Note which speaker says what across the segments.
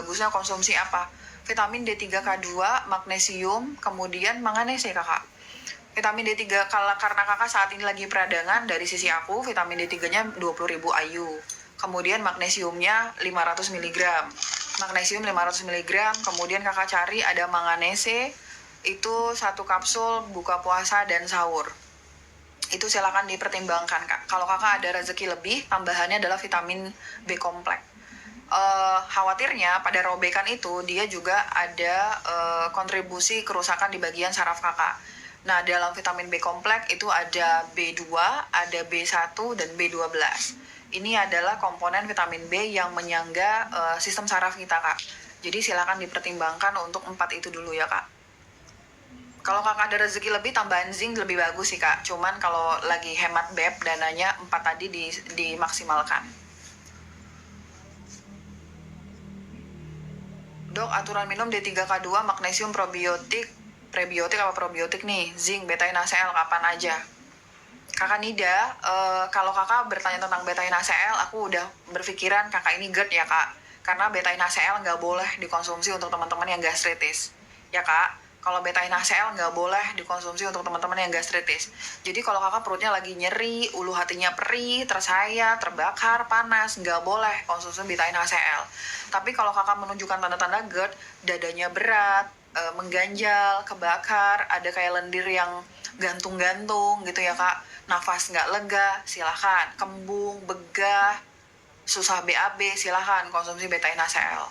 Speaker 1: bagusnya konsumsi apa? Vitamin D3K2, magnesium, kemudian manganese kakak. Vitamin D3 karena kakak saat ini lagi peradangan, dari sisi aku vitamin D3-nya 20.000 IU. Kemudian magnesiumnya 500 mg. Magnesium 500 mg, kemudian kakak cari ada manganese, itu 1 kapsul buka puasa dan sahur. Itu silakan dipertimbangkan kak. Kalau kakak ada rezeki lebih, tambahannya adalah vitamin B kompleks. Khawatirnya pada robekan itu dia juga ada kontribusi kerusakan di bagian saraf kakak. Nah, dalam vitamin B kompleks itu ada B2, ada B1, dan B12. Ini adalah komponen vitamin B yang menyangga sistem saraf kita, Kak. Jadi silakan dipertimbangkan untuk 4 itu dulu ya, Kak. Kalau kakak ada rezeki lebih, tambahan zinc lebih bagus sih, Kak. Cuman kalau lagi hemat BEP, dananya 4 tadi dimaksimalkan. Dok, aturan minum D3K2, magnesium prebiotik apa probiotik nih, zinc, beta NaCl kapan aja? Kakak Nida, kalau kakak bertanya tentang beta NaCl, aku udah berpikiran kakak ini GERD ya kak. Karena beta NaCl nggak boleh dikonsumsi untuk teman-teman yang gastritis. Ya kak, kalau beta NaCl nggak boleh dikonsumsi untuk teman-teman yang gastritis. Jadi kalau kakak perutnya lagi nyeri, ulu hatinya perih, tersayat, terbakar, panas, nggak boleh konsumsi beta NaCl. Tapi kalau kakak menunjukkan tanda-tanda GERD, dadanya berat, mengganjal, kebakar, ada kayak lendir yang gantung-gantung gitu ya kak, nafas nggak lega, silahkan. Kembung, begah, susah BAB, silahkan konsumsi beta NaCl.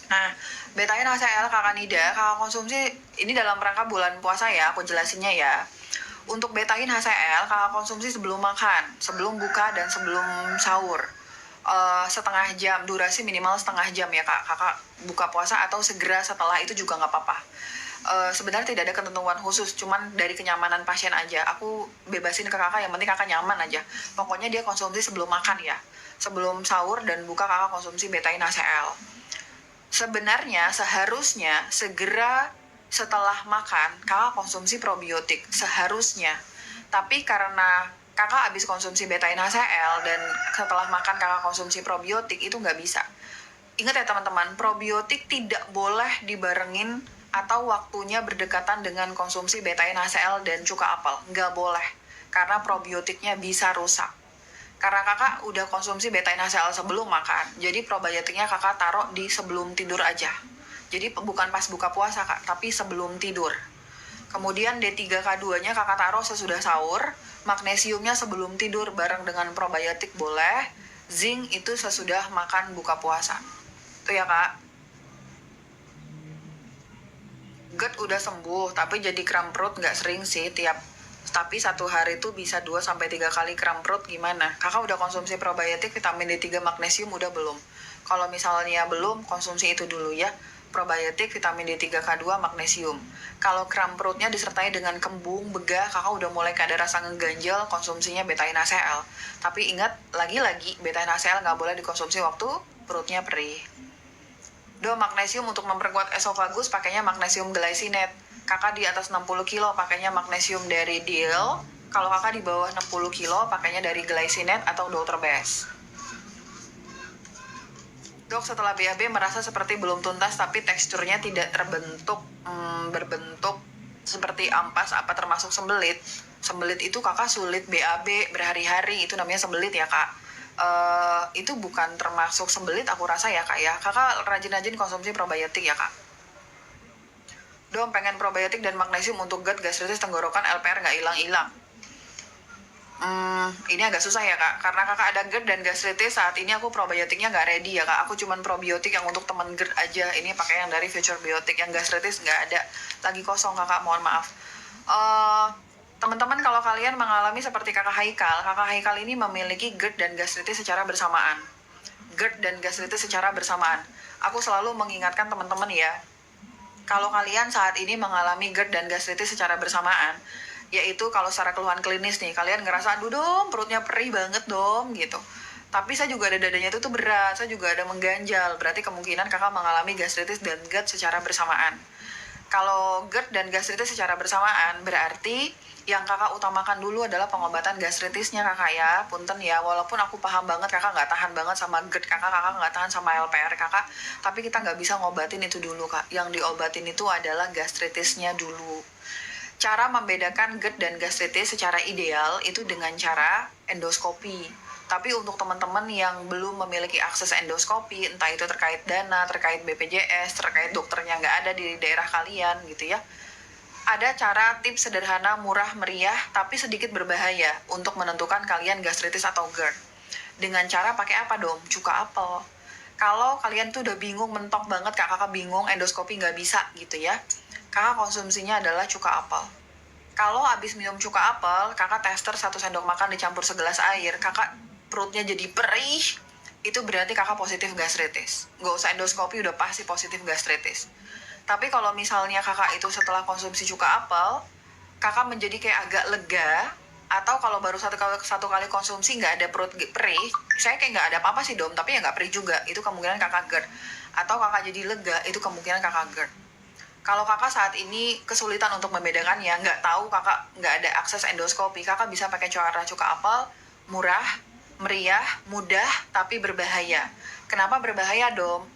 Speaker 1: Nah, beta NaCl kakak Nida, kakak konsumsi ini dalam rangka bulan puasa ya, aku jelasinnya ya. Untuk beta NaCl kakak konsumsi sebelum makan, sebelum buka dan sebelum sahur. Setengah jam, durasi minimal setengah jam ya kak. Kakak buka puasa atau segera setelah itu juga nggak apa-apa. Sebenarnya tidak ada ketentuan khusus, cuman dari kenyamanan pasien aja. Aku bebasin ke kakak, yang penting kakak nyaman aja. Pokoknya dia konsumsi sebelum makan ya, sebelum sahur dan buka kakak konsumsi beta NaCl. Sebenarnya seharusnya segera setelah makan kakak konsumsi probiotik, seharusnya. Tapi karena kakak habis konsumsi beta NaCl dan setelah makan kakak konsumsi probiotik, itu nggak bisa. Ingat ya teman-teman, probiotik tidak boleh dibarengin atau waktunya berdekatan dengan konsumsi beta NaCl dan cuka apel. Nggak boleh, karena probiotiknya bisa rusak. Karena kakak udah konsumsi beta NaCl sebelum makan, jadi probiotiknya kakak taruh di sebelum tidur aja. Jadi bukan pas buka puasa kak, tapi sebelum tidur. Kemudian D3K2-nya kakak taruh sesudah sahur, magnesiumnya sebelum tidur bareng dengan probiotik boleh, zinc itu sesudah makan buka puasa. Itu ya kak. GERD udah sembuh, tapi jadi kram perut nggak sering sih tapi 1 hari itu bisa 2-3 kali kram perut gimana? Kakak udah konsumsi probiotik, vitamin D3, magnesium udah belum? Kalau misalnya belum, konsumsi itu dulu ya. Probiotik, vitamin D3K2, magnesium. Kalau kram perutnya disertai dengan kembung, begah, kakak udah mulai ada rasa ngeganjel, konsumsinya beta NaCl. Tapi ingat, lagi-lagi beta NaCl nggak boleh dikonsumsi waktu perutnya perih. Magnesium untuk memperkuat esofagus pakainya magnesium glycinate. Kakak di atas 60 kilo pakainya magnesium dari Deal. Kalau kakak di bawah 60 kilo pakainya dari glycinate atau Dr. Best. Dok, setelah BAB merasa seperti belum tuntas tapi teksturnya tidak berbentuk seperti ampas, apa termasuk sembelit? Sembelit itu kakak sulit BAB berhari-hari, itu namanya sembelit ya kak. Itu bukan termasuk sembelit aku rasa ya kak ya. Kakak rajin-rajin konsumsi probiotik ya kak. Pengen probiotik dan magnesium untuk GERD, gastritis, tenggorokan, LPR nggak hilang-hilang. Ini agak susah ya kak, karena kakak ada GERD dan gastritis. Saat ini aku probiotiknya nggak ready ya kak. Aku cuman probiotik yang untuk teman GERD aja. Ini pakai yang dari Future Biotic, yang gastritis nggak ada, lagi kosong kakak, mohon maaf. Teman-teman, kalau kalian mengalami seperti kakak Haikal ini memiliki GERD dan gastritis secara bersamaan. GERD dan gastritis secara bersamaan. Aku selalu mengingatkan teman-teman ya, kalau kalian saat ini mengalami GERD dan gastritis secara bersamaan, yaitu kalau secara keluhan klinis nih, kalian ngerasa, aduh dom, perutnya perih banget dom, gitu. Tapi saya juga ada dadanya itu tuh berat, saya juga ada mengganjal, berarti kemungkinan kakak mengalami gastritis dan GERD secara bersamaan. Kalau GERD dan gastritis secara bersamaan, berarti yang kakak utamakan dulu adalah pengobatan gastritisnya kakak ya. Punten ya, walaupun aku paham banget kakak nggak tahan banget sama GERD kakak nggak tahan sama LPR kakak, tapi kita nggak bisa ngobatin itu dulu kak. Yang diobatin itu adalah gastritisnya dulu. Cara membedakan GERD dan gastritis secara ideal itu dengan cara endoskopi. Tapi untuk teman-teman yang belum memiliki akses endoskopi, entah itu terkait dana, terkait BPJS, terkait dokternya nggak ada di daerah kalian gitu ya, ada cara tips sederhana, murah, meriah, tapi sedikit berbahaya untuk menentukan kalian gastritis atau GERD. Dengan cara pakai apa dong? Cuka apel. Kalau kalian tuh udah bingung, mentok banget, kakak bingung, endoskopi nggak bisa gitu ya, kakak konsumsinya adalah cuka apel. Kalau abis minum cuka apel, kakak tester 1 sendok makan dicampur segelas air, kakak perutnya jadi perih, itu berarti kakak positif gastritis. Nggak usah endoskopi, udah pasti positif gastritis. Tapi kalau misalnya kakak itu setelah konsumsi cuka apel, kakak menjadi kayak agak lega, atau kalau baru satu kali konsumsi nggak ada perut perih, saya kayak nggak ada apa-apa sih dom, tapi ya nggak perih juga, itu kemungkinan kakak GERD. Atau kakak jadi lega, itu kemungkinan kakak GERD. Kalau kakak saat ini kesulitan untuk membedakannya, nggak tahu kakak nggak ada akses endoskopi, kakak bisa pakai cara cuka apel, murah, meriah, mudah, tapi berbahaya. Kenapa berbahaya dom?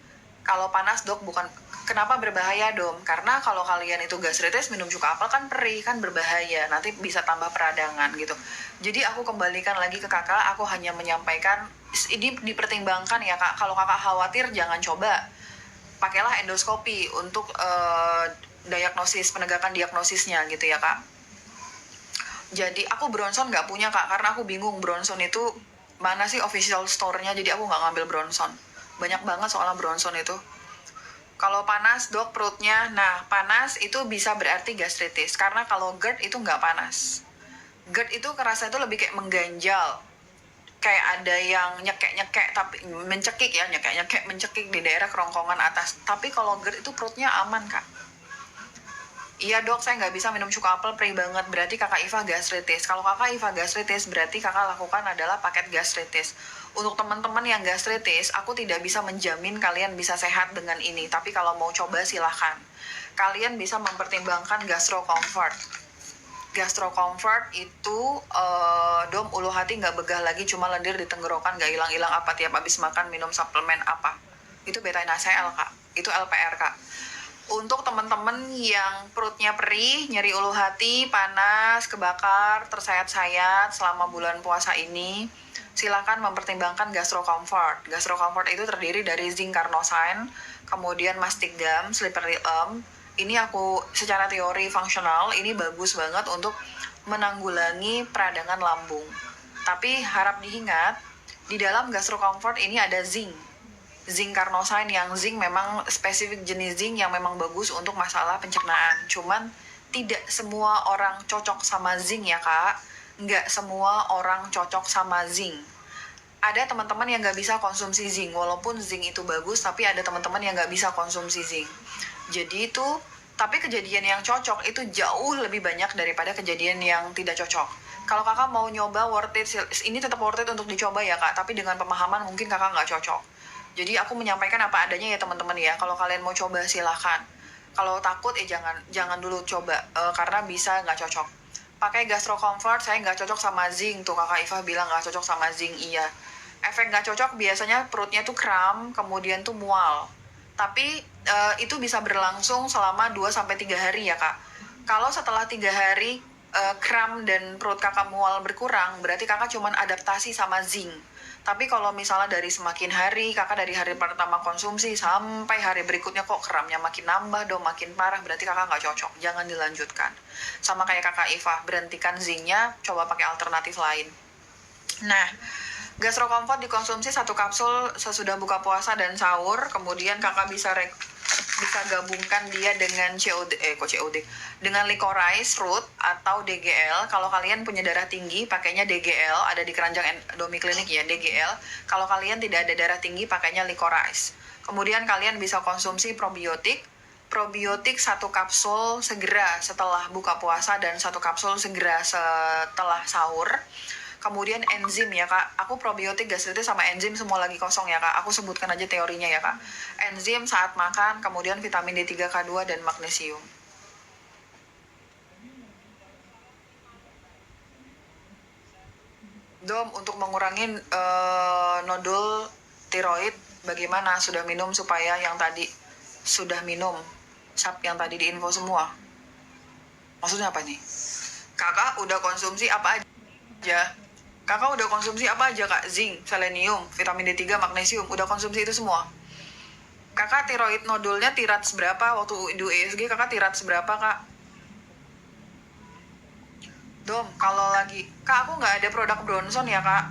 Speaker 1: Kalau panas dok, bukan. Kenapa berbahaya dom? Karena kalau kalian itu gastritis minum cuka apel kan perih, kan berbahaya, nanti bisa tambah peradangan gitu. Jadi aku kembalikan lagi ke kakak, aku hanya menyampaikan, ini dipertimbangkan ya kak, kalau kakak khawatir jangan coba. Pakailah endoskopi untuk diagnosis, penegakan diagnosisnya gitu ya kak. Jadi aku Bronson nggak punya kak, karena aku bingung Bronson itu mana sih official store-nya, jadi aku nggak ngambil Bronson. Banyak banget soalnya Bronson itu. Kalau panas dok perutnya, nah panas itu bisa berarti gastritis, karena kalau GERD itu nggak panas. GERD itu kerasa itu lebih kayak mengganjal, kayak ada yang nyekek-nyekek, tapi mencekik ya, nyekek-nyekek, mencekik di daerah kerongkongan atas. Tapi kalau GERD itu perutnya aman kak. Iya dok, saya nggak bisa minum cuka apel, perih banget, berarti kakak Iva gastritis. Kalau kakak Iva gastritis, berarti kakak lakukan adalah paket gastritis. Untuk teman-teman yang gastritis, aku tidak bisa menjamin kalian bisa sehat dengan ini. Tapi kalau mau coba silahkan. Kalian bisa mempertimbangkan Gastro Comfort. Gastro Comfort itu dom ulu hati nggak begah lagi, cuma lendir di tenggorokan, nggak hilang-hilang apa tiap habis makan minum suplemen apa. Itu beta-NaCl kak, itu LPR kak. Untuk teman-teman yang perutnya perih, nyeri ulu hati, panas, kebakar, tersayat-sayat selama bulan puasa ini, silakan mempertimbangkan Gastro Comfort. Gastro Comfort itu terdiri dari zinc carnosine, kemudian masticdam, slippery elm. Ini aku secara teori fungsional, ini bagus banget untuk menanggulangi peradangan lambung. Tapi harap diingat, di dalam Gastro Comfort ini ada zinc carnosine, yang zinc memang spesifik jenis zinc yang memang bagus untuk masalah pencernaan. Cuman tidak semua orang cocok sama zinc ya kak. Nggak semua orang cocok sama zinc. Ada teman-teman yang nggak bisa konsumsi zinc, walaupun zinc itu bagus, tapi ada teman-teman yang nggak bisa konsumsi zinc. Jadi itu, tapi kejadian yang cocok itu jauh lebih banyak daripada kejadian yang tidak cocok. Kalau kakak mau nyoba, worth it, ini tetap worth it untuk dicoba ya kak, tapi dengan pemahaman mungkin kakak nggak cocok. Jadi aku menyampaikan apa adanya ya teman-teman ya. Kalau kalian mau coba silahkan. Kalau takut jangan dulu coba, karena bisa nggak cocok. Pakai Gastro Comfort, saya nggak cocok sama zinc tuh, kakak Iva bilang nggak cocok sama zinc, iya. Efek nggak cocok biasanya perutnya tuh kram, kemudian tuh mual. Tapi itu bisa berlangsung selama 2-3 hari ya kak. Kalau setelah 3 hari kram dan perut kakak mual berkurang, berarti kakak cuman adaptasi sama zinc. Tapi kalau misalnya dari semakin hari, kakak dari hari pertama konsumsi sampai hari berikutnya kok kramnya makin nambah dong, makin parah, berarti kakak nggak cocok, jangan dilanjutkan. Sama kayak kakak Iva, berhentikan zinc-nya, coba pakai alternatif lain. Nah, Gastro Comfort dikonsumsi 1 kapsul sesudah buka puasa dan sahur, kemudian kakak bisa gabungkan dia dengan dengan licorice root atau DGL. Kalau kalian punya darah tinggi, pakainya DGL, ada di keranjang Endomi Klinik ya, DGL. Kalau kalian tidak ada darah tinggi, pakainya licorice. Kemudian kalian bisa konsumsi probiotik 1 kapsul segera setelah buka puasa dan 1 kapsul segera setelah sahur. Kemudian enzim ya kak, aku probiotik gastritis sama enzim semua lagi kosong ya kak, aku sebutkan aja teorinya ya kak. Enzim saat makan, kemudian vitamin D3, K2, dan magnesium. Dom, untuk mengurangi nodul tiroid, bagaimana? Sudah minum supaya yang tadi sudah minum sap yang tadi diinfo semua? Maksudnya apa nih? Kakak udah konsumsi apa aja? Kakak udah konsumsi apa aja kak? Zinc, selenium, vitamin D3, magnesium, udah konsumsi itu semua? Kakak tiroid nodulnya tirats berapa waktu di USG? Kakak tirats berapa kak? Dom, kalau lagi kak, aku nggak ada produk Bronson ya kak.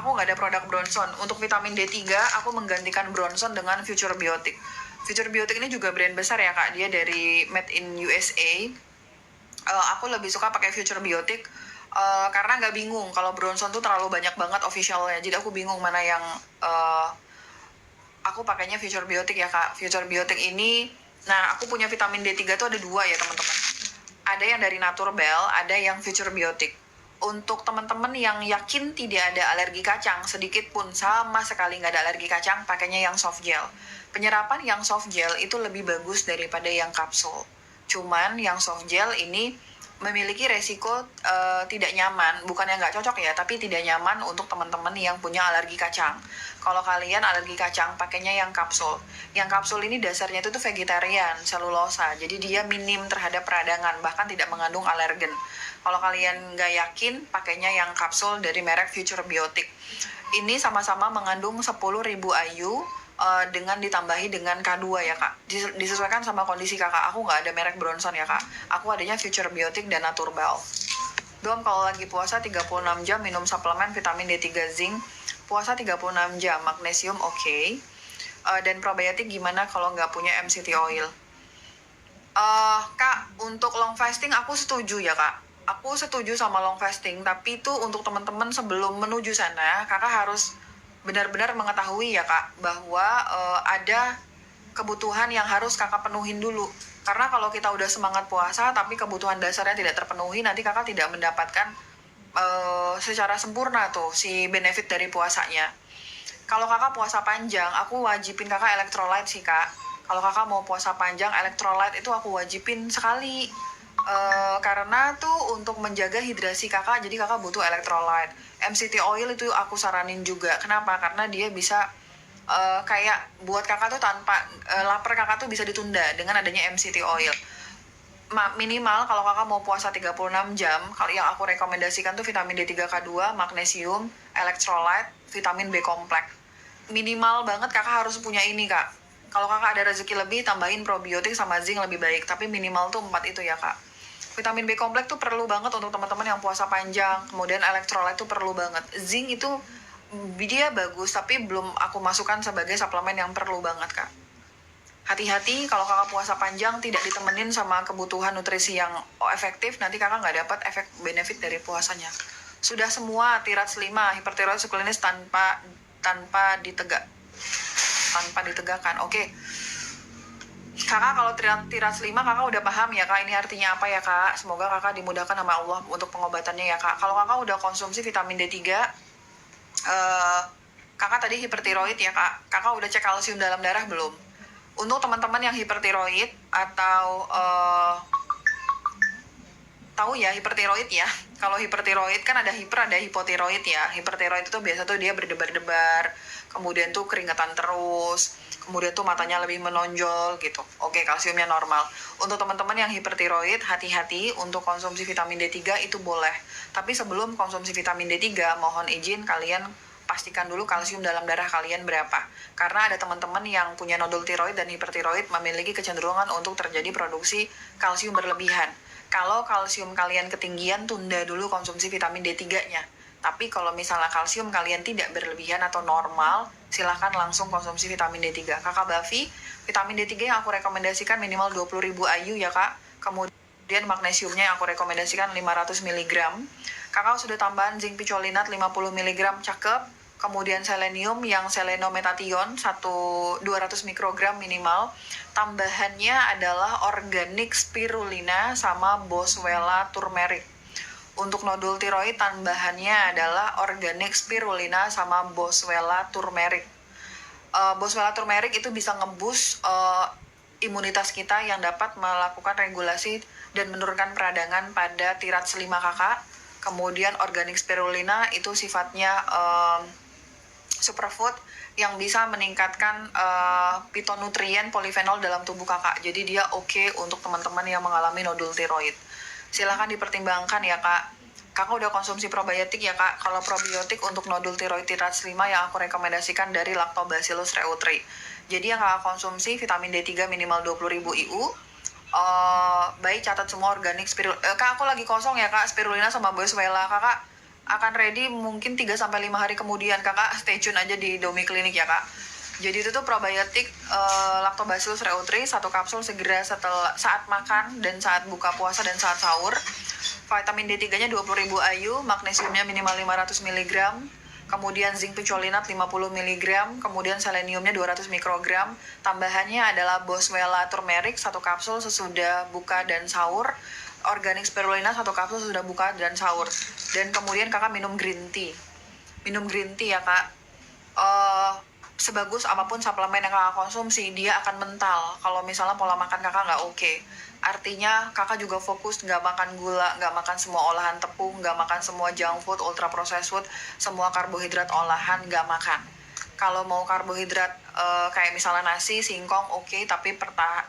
Speaker 1: Aku nggak ada produk Bronson. Untuk vitamin D3 aku menggantikan Bronson dengan Future Biotic. Future Biotic ini juga brand besar ya kak, dia dari made in USA. Aku lebih suka pakai Future Biotic karena nggak bingung kalau Bronson tuh terlalu banyak banget officialnya, jadi aku bingung mana yang aku pakainya Future Biotic ya kak. Future Biotic ini, nah aku punya vitamin D3 tuh ada dua ya teman-teman. Ada yang dari Naturbell, ada yang Future Biotic. Untuk teman-teman yang yakin tidak ada alergi kacang, sedikit pun sama sekali nggak ada alergi kacang, pakainya yang soft gel. Penyerapan yang soft gel itu lebih bagus daripada yang kapsul. Cuman yang soft gel ini memiliki resiko tidak nyaman, bukan yang nggak cocok ya, tapi tidak nyaman untuk teman-teman yang punya alergi kacang. Kalau kalian alergi kacang, pakainya yang kapsul. Yang kapsul ini dasarnya itu tuh vegetarian, selulosa, jadi dia minim terhadap peradangan, bahkan tidak mengandung alergen. Kalau kalian nggak yakin, pakainya yang kapsul dari merek Future Biotic. Ini sama-sama mengandung 10.000 IU, dengan ditambahi dengan K2 ya kak, disesuaikan sama kondisi kakak. Aku nggak ada merek Bronson ya kak, aku adanya Future Biotic dan Naturbell. Dom, kalau lagi puasa 36 jam minum suplemen vitamin D3 zinc, puasa 36 jam, magnesium oke. Dan probiotik gimana kalau nggak punya MCT oil? Kak, untuk long fasting aku setuju ya kak, aku setuju sama long fasting, tapi itu untuk teman-teman sebelum menuju sana, kakak harus benar-benar mengetahui ya kak, bahwa ada kebutuhan yang harus kakak penuhin dulu. Karena kalau kita udah semangat puasa, tapi kebutuhan dasarnya tidak terpenuhi, nanti kakak tidak mendapatkan secara sempurna tuh si benefit dari puasanya. Kalau kakak puasa panjang, aku wajibin kakak elektrolyte sih kak. Kalau kakak mau puasa panjang, elektrolyte itu aku wajibin sekali. Karena tuh untuk menjaga hidrasi kakak, jadi kakak butuh elektrolyte. MCT oil itu aku saranin juga. Kenapa? Karena dia bisa kayak buat kakak tuh tanpa lapar kakak tuh bisa ditunda dengan adanya MCT oil. Minimal kalau kakak mau puasa 36 jam, kalau yang aku rekomendasikan tuh vitamin D3K2, magnesium, elektrolyte, vitamin B kompleks. Minimal banget kakak harus punya ini kak. Kalau kakak ada rezeki lebih, tambahin probiotik sama zinc lebih baik. Tapi minimal tuh 4 itu ya kak. Vitamin B kompleks tuh perlu banget untuk teman-teman yang puasa panjang. Kemudian elektrolyte tuh perlu banget. Zinc itu dia bagus, tapi belum aku masukkan sebagai suplemen yang perlu banget kak. Hati-hati kalau kakak puasa panjang tidak ditemenin sama kebutuhan nutrisi yang efektif, nanti kakak nggak dapat efek benefit dari puasanya. Sudah semua tirats 5, hipertiroid subklinis tanpa ditegakkan. Oke. Kakak kalau tirats 5 kakak udah paham ya kak, ini artinya apa ya kak? Semoga kakak dimudahkan sama Allah untuk pengobatannya ya kak. Kalau kakak udah konsumsi vitamin D3, kakak tadi hipertiroid ya kak, kakak udah cek kalsium dalam darah belum? Untuk teman-teman yang hipertiroid atau tahu ya hipertiroid ya, kalau hipertiroid kan ada hiper ada hipotiroid ya. Hipertiroid itu biasa tuh dia berdebar-debar, kemudian tuh keringetan terus, kemudian tuh matanya lebih menonjol gitu. Oke, kalsiumnya normal. Untuk teman-teman yang hipertiroid, hati-hati untuk konsumsi vitamin D3 itu boleh. Tapi sebelum konsumsi vitamin D3, mohon izin kalian pastikan dulu kalsium dalam darah kalian berapa. Karena ada teman-teman yang punya nodul tiroid dan hipertiroid memiliki kecenderungan untuk terjadi produksi kalsium berlebihan. Kalau kalsium kalian ketinggian, tunda dulu konsumsi vitamin D3-nya. Tapi kalau misalnya kalsium kalian tidak berlebihan atau normal, silahkan langsung konsumsi vitamin D3. Kakak Bavi, vitamin D3 yang aku rekomendasikan minimal 20.000 IU ya kak. Kemudian magnesiumnya yang aku rekomendasikan 500 mg. Kakak sudah tambahan zinc picolinat 50 mg, cakep. Kemudian selenium yang selenometation 200 mikrogram minimal. Tambahannya adalah organik spirulina sama boswellia turmeric. Untuk nodul tiroid tambahannya adalah organik spirulina sama boswellia turmeric. Boswellia turmeric itu bisa ngeboost imunitas kita yang dapat melakukan regulasi dan menurunkan peradangan pada tirats 5 kakak. Kemudian organic spirulina itu sifatnya superfood yang bisa meningkatkan fitonutrien polifenol dalam tubuh kakak. Jadi dia oke untuk teman-teman yang mengalami nodul tiroid. Silahkan dipertimbangkan ya kak. Kakak udah konsumsi probiotik ya kak. Kalau probiotik untuk nodul tiroid tirats 5 yang aku rekomendasikan dari Lactobacillus reuteri. Jadi yang kakak konsumsi vitamin D3 minimal 20.000 IU. Baik catat semua organik kak, aku lagi kosong ya kak, spirulina sama boswellia. Kakak akan ready mungkin 3-5 hari kemudian. Kakak stay tune aja di Domi Klinik ya kak. Jadi itu tuh probiotik Lactobacillus reuteri 1 kapsul segera saat makan dan saat buka puasa dan saat sahur. Vitamin D3 nya 20.000 IU, magnesiumnya minimal 500 mg, kemudian zinc picolinat 50 mg, kemudian seleniumnya 200 mikrogram. Tambahannya adalah boswellia turmeric 1 kapsul sesudah buka dan sahur, organic spirulina 1 kapsul sesudah buka dan sahur. Dan kemudian kakak minum green tea. Minum green tea ya kak. Sebagus apapun suplemen yang kakak konsumsi, dia akan mental kalau misalnya pola makan kakak nggak oke. Artinya kakak juga fokus nggak makan gula, nggak makan semua olahan tepung, nggak makan semua junk food, ultra processed food, semua karbohidrat olahan nggak makan. Kalau mau karbohidrat kayak misalnya nasi, singkong oke, tapi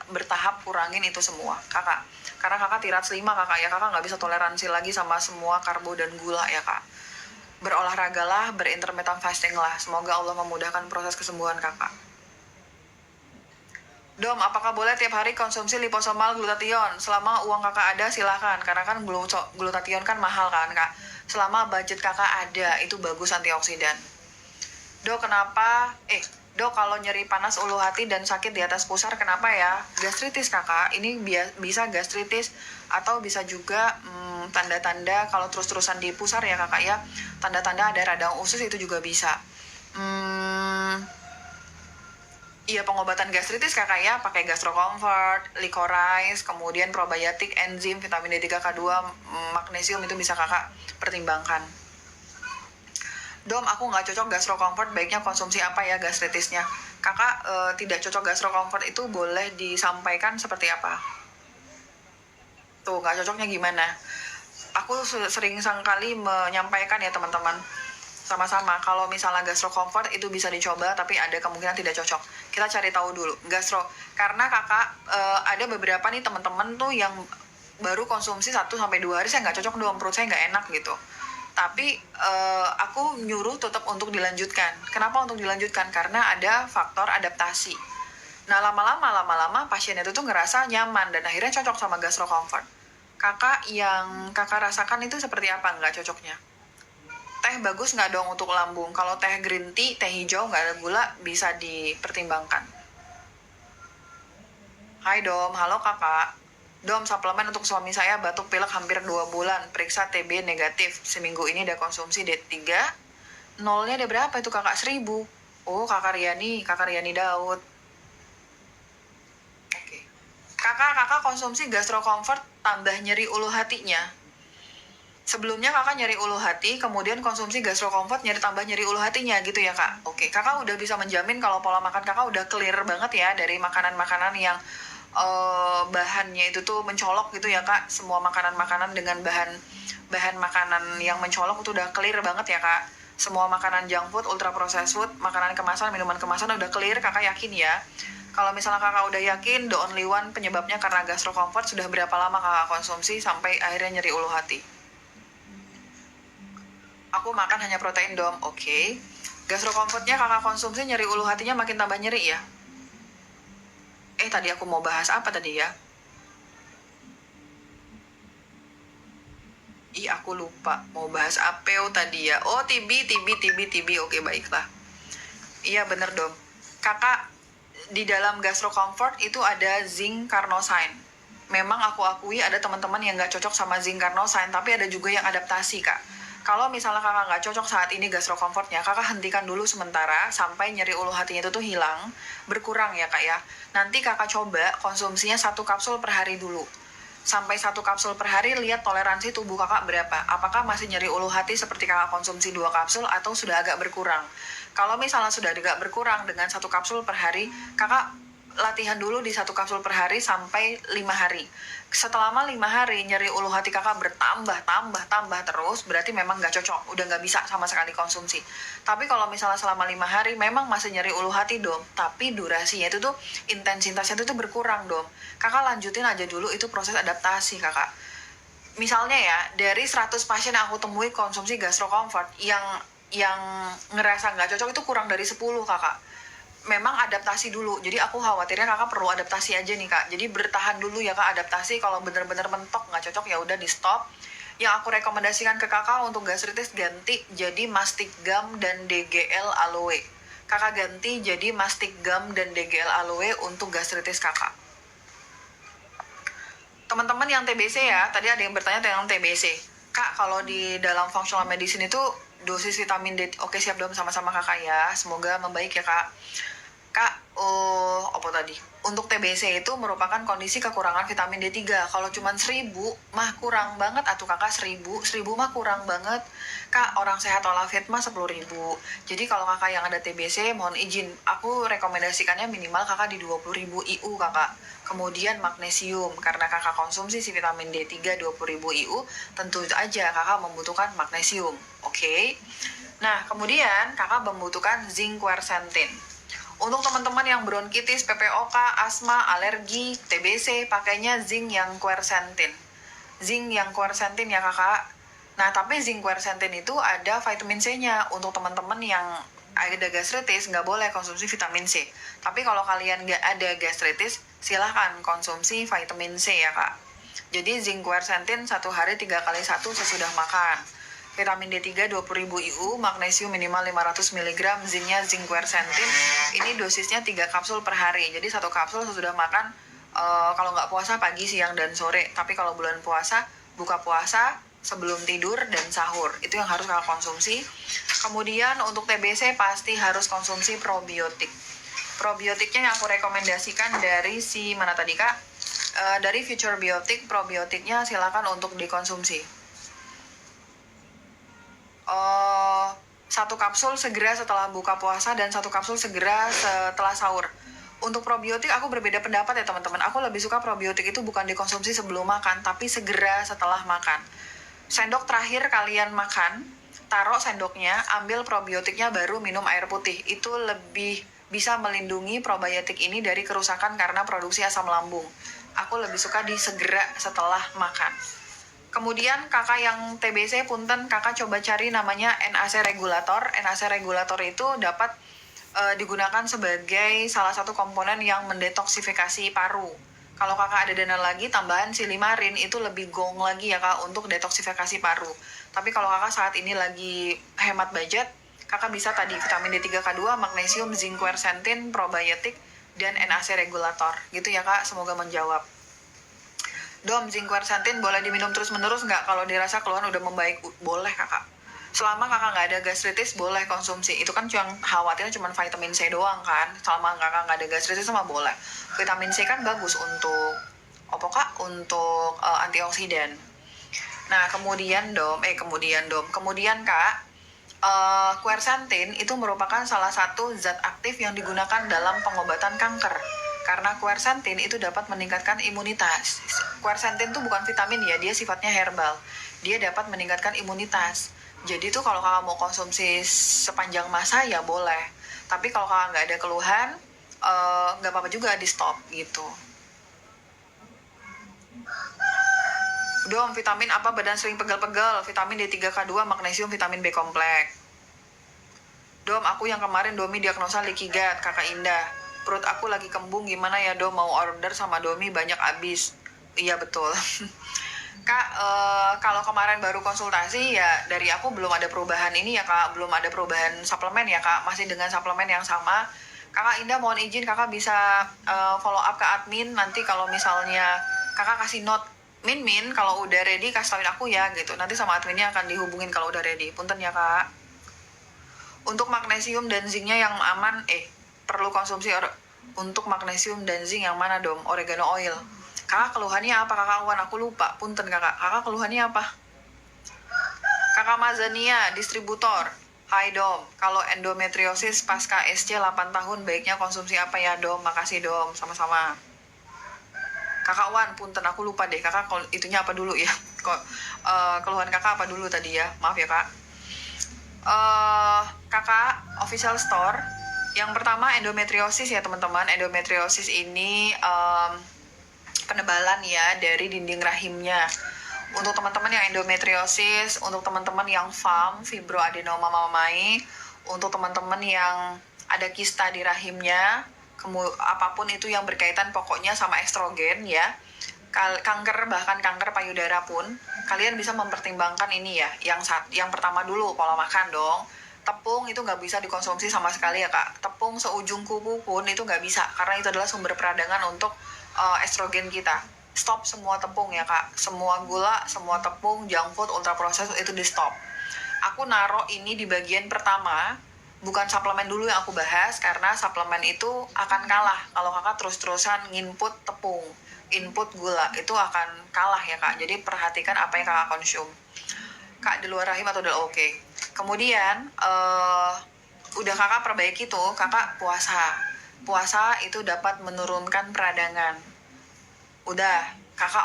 Speaker 1: bertahap kurangin itu semua kakak. Karena kakak tirats 5 kakak ya, kakak nggak bisa toleransi lagi sama semua karbo dan gula ya kak. Berolahragalah, berintermittent fasting lah. Semoga Allah memudahkan proses kesembuhan kakak. Dom, apakah boleh tiap hari konsumsi liposomal glutathione? Selama uang kakak ada silahkan, karena kan glutathione kan mahal kan kak. Selama budget kakak ada, itu bagus antioksidan. Dok, kenapa? Dok, kalau nyeri panas ulu hati dan sakit di atas pusar, kenapa ya? Gastritis kakak, ini bisa gastritis atau bisa juga tanda-tanda kalau terus-terusan di pusar ya kakak ya. Tanda-tanda ada radang usus itu juga bisa. Iya, pengobatan gastritis kakak ya, pakai Gastro Comfort, Licorice, kemudian probiotik, enzim, vitamin D3K2, magnesium itu bisa kakak pertimbangkan. Dom, aku nggak cocok Gastro Comfort, baiknya konsumsi apa ya gastritisnya? Kakak tidak cocok Gastro Comfort itu boleh disampaikan seperti apa? Tuh, nggak cocoknya gimana? Aku sering sekali menyampaikan ya teman-teman, sama-sama kalau misalnya Gastro Comfort itu bisa dicoba tapi ada kemungkinan tidak cocok. Kita cari tahu dulu gastro, karena kakak ada beberapa nih teman-teman tuh yang baru konsumsi 1-2 hari, saya nggak cocok dong, perut saya nggak enak gitu. Tapi aku nyuruh tetap untuk dilanjutkan. Kenapa untuk dilanjutkan? Karena ada faktor adaptasi. Nah lama-lama pasien itu tuh ngerasa nyaman dan akhirnya cocok sama Gastro Comfort. Kakak yang kakak rasakan itu seperti apa nggak cocoknya? Teh bagus nggak dong untuk lambung? Kalau teh green tea, teh hijau nggak ada gula, bisa dipertimbangkan. Hai Dom, halo kakak. Dom, suplemen untuk suami saya batuk pilek hampir 2 bulan. Periksa TB negatif. Seminggu ini ada konsumsi D3. Nolnya ada berapa itu kakak? 1.000. Oh, kakak Riani Daud. Oke. Kakak konsumsi Gastro Comfort tambah nyeri ulu hatinya. Sebelumnya kakak nyeri ulu hati, kemudian konsumsi Gastro Comfort tambah nyeri ulu hatinya gitu ya kak? Oke, kakak udah bisa menjamin kalau pola makan kakak udah clear banget ya dari makanan-makanan yang bahannya itu tuh mencolok gitu ya kak. Semua makanan-makanan dengan bahan makanan yang mencolok itu udah clear banget ya kak. Semua makanan junk food, ultra processed food, makanan kemasan, minuman kemasan udah clear, kakak yakin ya? Kalau misalnya kakak udah yakin, the only one penyebabnya karena Gastro Comfort, sudah berapa lama kakak konsumsi sampai akhirnya nyeri ulu hati? Aku makan hanya protein dom, oke. Gastro Comfortnya kakak konsumsi nyeri ulu hatinya makin tambah nyeri ya? Tadi aku mau bahas apa tadi ya? Aku lupa mau bahas apa tadi ya. Oh, TB, oke baiklah. Iya bener dom. Kakak, di dalam Gastro Comfort itu ada zinc carnosine. Memang aku akui ada teman-teman yang nggak cocok sama zinc carnosine, tapi ada juga yang adaptasi kak. Kalau misalnya kakak nggak cocok saat ini Gastro Comfortnya, kakak hentikan dulu sementara sampai nyeri ulu hatinya itu tuh hilang, berkurang ya kak ya. Nanti kakak coba konsumsinya 1 kapsul per hari dulu. Sampai 1 kapsul per hari, lihat toleransi tubuh kakak berapa. Apakah masih nyeri ulu hati seperti kakak konsumsi 2 kapsul atau sudah agak berkurang. Kalau misalnya sudah agak berkurang dengan 1 kapsul per hari, kakak latihan dulu di 1 kapsul per hari sampai 5 hari. Setelah 5 hari nyeri ulu hati kakak tambah terus, berarti memang nggak cocok, udah nggak bisa sama sekali konsumsi. Tapi kalau misalnya selama 5 hari memang masih nyeri ulu hati dom, tapi durasinya itu tuh, intensitasnya itu tuh berkurang dom. Kakak lanjutin aja dulu, itu proses adaptasi kakak. Misalnya ya, dari 100 pasien yang aku temui konsumsi Gastro Comfort, yang ngerasa nggak cocok itu kurang dari 10 kakak. Memang adaptasi dulu, jadi aku khawatirnya kakak perlu adaptasi aja nih kak. Jadi bertahan dulu ya kak, adaptasi. Kalau bener-bener mentok nggak cocok ya udah di stop. Yang aku rekomendasikan ke kakak untuk gastritis, ganti jadi mastic gum dan DGL aloe. Kakak ganti jadi mastic gum dan DGL aloe untuk gastritis kakak. Teman-teman yang TBC ya, tadi ada yang bertanya tentang TBC. Kak, kalau di dalam functional medicine itu dosis vitamin D, oke siap dong, sama-sama kakak ya. Semoga membaik ya kak. Kak, apa tadi? Untuk TBC itu merupakan kondisi kekurangan vitamin D3. Kalau cuma 1000 mah kurang banget atuh kakak. 1000 mah kurang banget. Kak, orang sehat walafiat mah 10.000. Jadi kalau kakak yang ada TBC, mohon izin, aku rekomendasikannya minimal kakak di 20.000 IU kakak. Kemudian magnesium, karena kakak konsumsi si vitamin D3 20.000 IU, tentu aja kakak membutuhkan magnesium. Oke? Nah, kemudian kakak membutuhkan zinc quercetin. Untuk teman-teman yang bronkitis, PPOK, asma, alergi, TBC, pakainya zinc yang quercetin. Zinc yang quercetin ya kakak. Nah, tapi zinc quercetin itu ada vitamin C-nya. Untuk teman-teman yang ada gastritis, nggak boleh konsumsi vitamin C. Tapi kalau kalian nggak ada gastritis, silahkan konsumsi vitamin C ya kak. Jadi zinc quercetin 1 hari 3 kali 1 sesudah makan. Vitamin D3 20.000 IU, magnesium minimal 500 mg, zincnya zinc quercetin. Ini dosisnya 3 kapsul per hari. Jadi 1 kapsul sesudah makan, kalau nggak puasa pagi, siang, dan sore. Tapi kalau bulan puasa, buka puasa, sebelum tidur, dan sahur. Itu yang harus kakak konsumsi. Kemudian untuk TBC pasti harus konsumsi probiotik. Probiotiknya yang aku rekomendasikan dari si mana tadi kak? Dari Future Biotic, probiotiknya silakan untuk dikonsumsi. 1 kapsul segera setelah buka puasa dan 1 kapsul segera setelah sahur. Untuk probiotik aku berbeda pendapat ya teman-teman. Aku lebih suka probiotik itu bukan dikonsumsi sebelum makan, tapi segera setelah makan. Sendok terakhir kalian makan, taruh sendoknya, ambil probiotiknya, baru minum air putih. Itu lebih bisa melindungi probiotik ini dari kerusakan karena produksi asam lambung. Aku lebih suka di segera setelah makan. Kemudian kakak yang TBC, punten kakak coba cari namanya NAC regulator. NAC regulator itu dapat digunakan sebagai salah satu komponen yang mendetoksifikasi paru. Kalau kakak ada dana lagi, tambahan silimarin itu lebih gong lagi ya kak untuk detoksifikasi paru. Tapi kalau kakak saat ini lagi hemat budget, kakak bisa tadi vitamin D3K2, magnesium, zinc quercetin, probiotik, dan NAC regulator. Gitu ya kak, semoga menjawab. Dom, zinc quercetin boleh diminum terus-menerus nggak? Kalau dirasa keluhan udah membaik, boleh kakak. Selama kakak nggak ada gastritis, boleh konsumsi. Itu kan khawatirnya cuma vitamin C doang kan. Selama kakak nggak ada gastritis sama boleh. Vitamin C kan bagus untuk apa kak? Untuk antioksidan. Nah, kemudian kak, quercetin itu merupakan salah satu zat aktif yang digunakan dalam pengobatan kanker. Karena quercetin itu dapat meningkatkan imunitas. Quercetin itu bukan vitamin ya, dia sifatnya herbal. Dia dapat meningkatkan imunitas. Jadi tuh kalau kakak mau konsumsi sepanjang masa ya boleh. Tapi kalau kakak nggak ada keluhan, nggak apa-apa juga di stop gitu. Dom, vitamin apa badan sering pegel-pegel? Vitamin D3K2, magnesium, vitamin B kompleks. Dom, aku yang kemarin Domi diagnosa leaky gut, kakak Indah. Perut aku lagi kembung, gimana ya Dom? Mau order sama Domi banyak abis. Iya betul. Kak, kalau kemarin baru konsultasi ya dari aku belum ada perubahan ini ya kak, belum ada perubahan suplemen ya kak, masih dengan suplemen yang sama. Kakak Indah mohon izin kakak bisa follow up ke admin nanti kalau misalnya kakak kasih note, Min, kalau udah ready kasih tauin aku ya gitu. Nanti sama adminnya akan dihubungin kalau udah ready. Punten ya kak. Untuk magnesium dan zincnya yang aman, perlu konsumsi untuk magnesium dan zinc yang mana Dom? Oregano oil. Kakak keluhannya apa kakak Wan? Aku lupa. Punten kakak. Kakak keluhannya apa? Kakak Mazania, distributor. Hai Dom, kalau endometriosis pasca SC 8 tahun baiknya konsumsi apa ya Dom? Makasih Dom, sama-sama. Kakak Wan, punten aku lupa deh, kakak itunya apa dulu ya? Kok keluhan kakak apa dulu tadi ya? Maaf ya kak. Kakak official store. Yang pertama endometriosis ya teman-teman. Endometriosis ini penebalan ya dari dinding rahimnya. Untuk teman-teman yang endometriosis, untuk teman-teman yang FAM, fibroadenoma mammae, untuk teman-teman yang ada kista di rahimnya, apapun itu yang berkaitan pokoknya sama estrogen ya, kanker, bahkan kanker payudara pun, kalian bisa mempertimbangkan ini ya. Yang pertama dulu pola makan dong. Tepung itu nggak bisa dikonsumsi sama sekali ya kak. Tepung seujung kuku pun itu nggak bisa, karena itu adalah sumber peradangan untuk estrogen kita. Stop semua tepung ya kak, semua gula, semua tepung, junk food, ultra processed itu di stop. Aku naruh ini di bagian pertama, bukan suplemen dulu yang aku bahas, karena suplemen itu akan kalah kalau kakak terus-terusan nginput tepung, input gula, itu akan kalah ya kak. Jadi perhatikan apa yang kakak konsum. Kak di luar rahim atau udah oke. Kemudian udah kakak perbaiki tuh, kakak puasa. Puasa itu dapat menurunkan peradangan. Udah kakak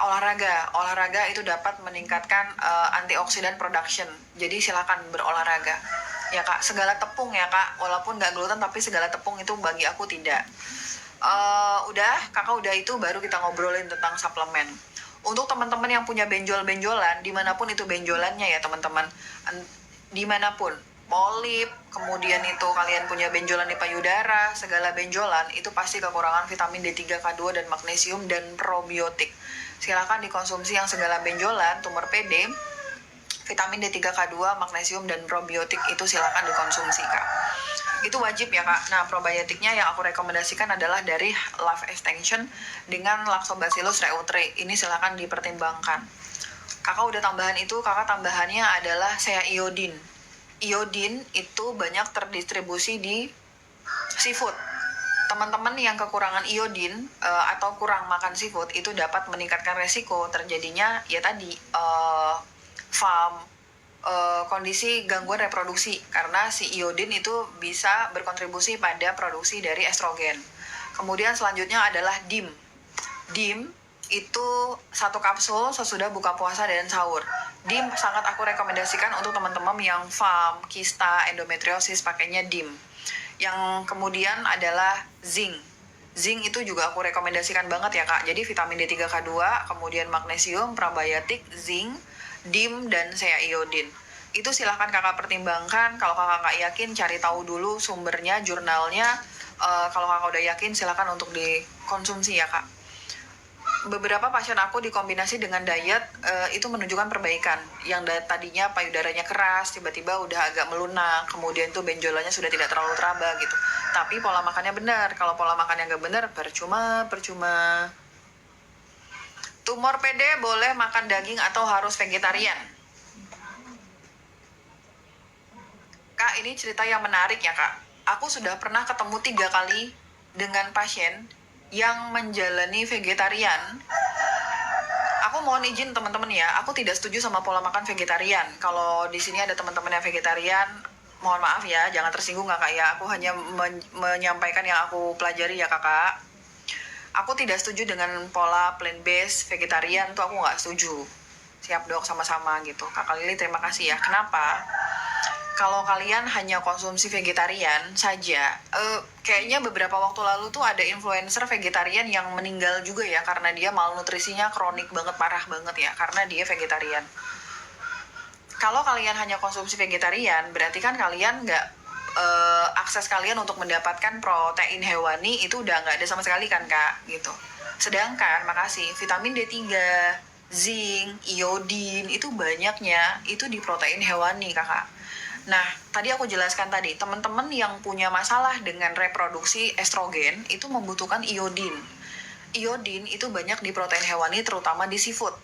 Speaker 1: olahraga itu dapat meningkatkan antioksidan production, jadi silakan berolahraga ya kak. Segala tepung ya kak, walaupun nggak gluten tapi segala tepung itu bagi aku tidak. Udah kakak udah itu baru kita ngobrolin tentang suplemen. Untuk teman-teman yang punya benjol-benjolan, dimanapun itu benjolannya ya teman-teman, dimanapun, polip, kemudian itu kalian punya benjolan di payudara, segala benjolan itu pasti kekurangan vitamin D3, K2, dan magnesium dan probiotik. Silakan dikonsumsi yang segala benjolan, tumor PD, vitamin D3, K2, magnesium, dan probiotik itu silakan dikonsumsi kak. Itu wajib ya kak. Nah probiotiknya yang aku rekomendasikan adalah dari Life Extension dengan Lactobacillus reuteri. Ini silakan dipertimbangkan. Kakak udah tambahan itu, kakak tambahannya adalah sea iodin. Iodin itu banyak terdistribusi di seafood. Teman-teman yang kekurangan iodin atau kurang makan seafood itu dapat meningkatkan resiko terjadinya ya tadi FAM, kondisi gangguan reproduksi, karena si iodin itu bisa berkontribusi pada produksi dari estrogen. Kemudian selanjutnya adalah DIM. DIM itu satu kapsul sesudah buka puasa dan sahur. DIM sangat aku rekomendasikan untuk teman-teman yang FAM, kista, endometriosis, pakainya DIM. Yang kemudian adalah zinc. Zinc itu juga aku rekomendasikan banget ya kak. Jadi vitamin D3, K2, kemudian magnesium, probiotik, zinc, DIM, dan sea iodin. Itu silahkan kakak pertimbangkan. Kalau kakak nggak yakin, cari tahu dulu sumbernya, jurnalnya. Kalau kakak udah yakin, silahkan untuk dikonsumsi ya kak. Beberapa pasien aku dikombinasi dengan diet itu menunjukkan perbaikan. Yang tadinya payudaranya keras, tiba-tiba udah agak melunak, kemudian tuh benjolannya sudah tidak terlalu teraba gitu. Tapi pola makannya benar. Kalau pola makannya nggak benar, percuma. Tumor PD boleh makan daging atau harus vegetarian? Kak, ini cerita yang menarik ya kak. Aku sudah pernah ketemu 3 kali dengan pasien yang menjalani vegetarian. Aku mohon izin teman-teman ya, aku tidak setuju sama pola makan vegetarian. Kalau di sini ada teman-teman yang vegetarian, mohon maaf ya, jangan tersinggung kakak ya. Aku hanya menyampaikan yang aku pelajari ya kakak. Aku tidak setuju dengan pola plant-based vegetarian, tuh aku nggak setuju. Siap dok, sama-sama gitu. Kakak Lili terima kasih ya. Kenapa? Kalau kalian hanya konsumsi vegetarian saja, kayaknya beberapa waktu lalu tuh ada influencer vegetarian yang meninggal juga ya, karena dia malnutrisinya kronik banget, parah banget ya, karena dia vegetarian. Kalau kalian hanya konsumsi vegetarian, berarti kan kalian nggak akses kalian untuk mendapatkan protein hewani itu udah nggak ada sama sekali kan kak, gitu. Sedangkan, makasih, vitamin D3, zinc, iodin, itu banyaknya itu di protein hewani kakak. Nah, tadi aku jelaskan tadi, teman-teman yang punya masalah dengan reproduksi estrogen itu membutuhkan iodin. Iodin itu banyak di protein hewani, terutama di seafood.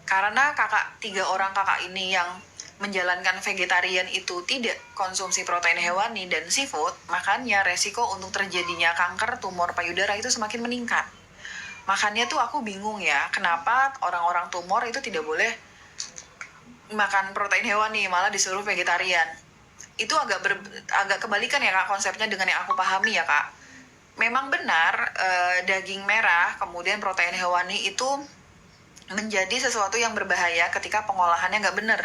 Speaker 1: Karena 3 orang kakak ini yang menjalankan vegetarian itu tidak konsumsi protein hewani dan seafood, makanya resiko untuk terjadinya kanker tumor payudara itu semakin meningkat. Makanya tuh aku bingung ya, kenapa orang-orang tumor itu tidak boleh makan protein hewani, malah disuruh vegetarian. itu agak kebalikan ya Kak konsepnya dengan yang aku pahami ya Kak. Memang benar daging merah kemudian protein hewani itu menjadi sesuatu yang berbahaya ketika pengolahannya nggak bener.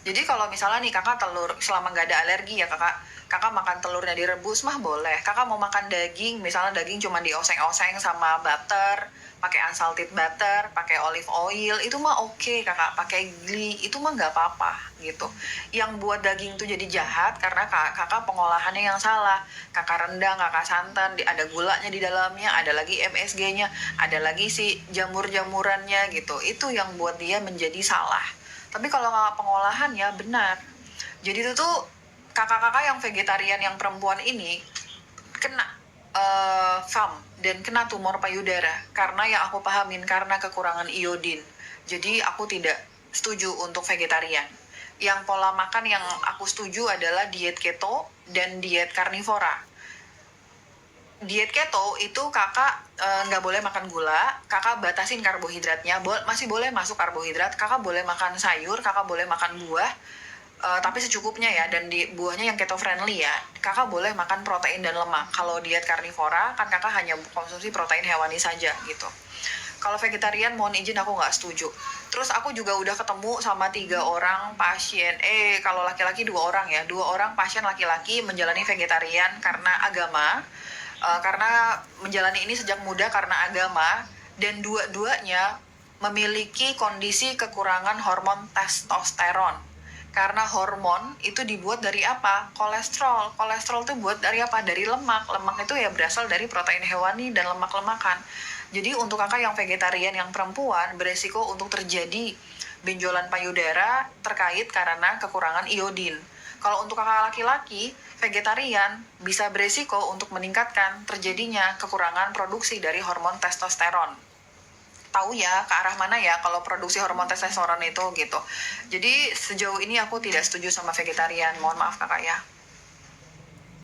Speaker 1: Jadi kalau misalnya nih kakak telur, selama nggak ada alergi ya kakak makan telurnya direbus mah boleh. Kakak mau makan daging, misalnya daging cuma dioseng-oseng sama butter, pakai unsalted butter, pakai olive oil, itu mah oke kakak. Pakai ghee, itu mah nggak apa-apa gitu. Yang buat daging itu jadi jahat karena kakak pengolahannya yang salah. Kakak rendang, kakak santan, ada gulanya di dalamnya, ada lagi MSG-nya, ada lagi si jamur-jamurannya gitu. Itu yang buat dia menjadi salah. Tapi kalau kakak pengolahan ya benar. Jadi itu tuh kakak-kakak yang vegetarian yang perempuan ini kena FAM dan kena tumor payudara karena yang aku pahamin karena kekurangan iodin. Jadi aku tidak setuju untuk vegetarian. Yang pola makan yang aku setuju adalah diet keto dan diet karnivora. Diet keto itu kakak nggak boleh makan gula, kakak batasin karbohidratnya, masih boleh masuk karbohidrat, kakak boleh makan sayur, kakak boleh makan buah, tapi secukupnya ya, dan di buahnya yang keto friendly ya, kakak boleh makan protein dan lemak. Kalau diet karnivora kan kakak hanya konsumsi protein hewani saja gitu. Kalau vegetarian mohon izin aku nggak setuju. Terus aku juga udah ketemu sama 3 orang pasien, kalau laki-laki 2 orang ya, 2 orang pasien laki-laki menjalani vegetarian karena agama, karena menjalani ini sejak muda karena agama, dan dua-duanya memiliki kondisi kekurangan hormon testosteron. Karena hormon itu dibuat dari apa? Kolesterol. Kolesterol itu buat dari apa? Dari lemak. Lemak itu ya berasal dari protein hewani dan lemak-lemakan. Jadi untuk kakak yang vegetarian yang perempuan beresiko untuk terjadi benjolan payudara terkait karena kekurangan iodin. Kalau untuk kakak laki-laki, vegetarian bisa beresiko untuk meningkatkan terjadinya kekurangan produksi dari hormon testosteron. Tahu ya ke arah mana ya kalau produksi hormon testosteron itu gitu. Jadi sejauh ini aku tidak setuju sama vegetarian. Mohon maaf kakak ya.